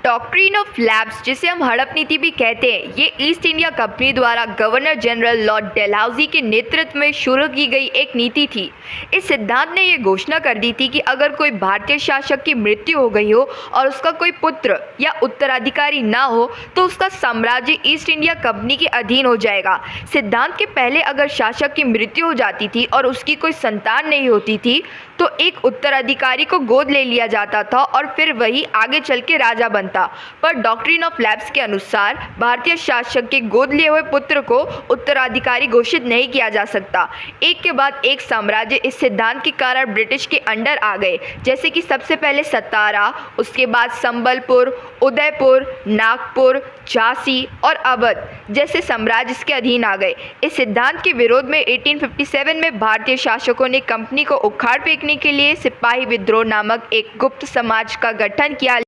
Doctrine of labs, जिसे हम हड़प नीति भी कहते हैं, ये ईस्ट इंडिया कंपनी द्वारा गवर्नर जनरल लॉर्ड डलहौजी के नेतृत्व में शुरू की गई एक नीति थी। इस सिद्धांत ने यह घोषणा कर दी थी कि अगर कोई भारतीय शासक की मृत्यु हो गई हो और उसका कोई पुत्र या उत्तराधिकारी ना हो तो उसका साम्राज्य ईस्ट इंडिया कंपनी के अधीन हो जाएगा। सिद्धांत के पहले अगर शासक की मृत्यु हो जाती थी और उसकी कोई संतान नहीं होती थी तो एक उत्तराधिकारी को गोद ले लिया जाता था और फिर वही आगे चल के राजा बनता। पर डॉक्ट्रिन ऑफ लैब्स के अनुसार भारतीय शासक के गोद लिए हुए पुत्र को उत्तराधिकारी घोषित नहीं किया जा सकता। एक के बाद एक साम्राज्य इस सिद्धांत के कारण ब्रिटिश के अंडर आ गए, जैसे कि सबसे पहले सतारा, उसके बाद संबलपुर, उदयपुर, नागपुर, झांसी और अवध जैसे साम्राज्य इसके अधीन आ गए। इस सिद्धांत के विरोध में 1857 में भारतीय शासकों ने कंपनी को उखाड़ फेंकने के लिए सिपाही विद्रोह नामक एक गुप्त समाज का गठन किया।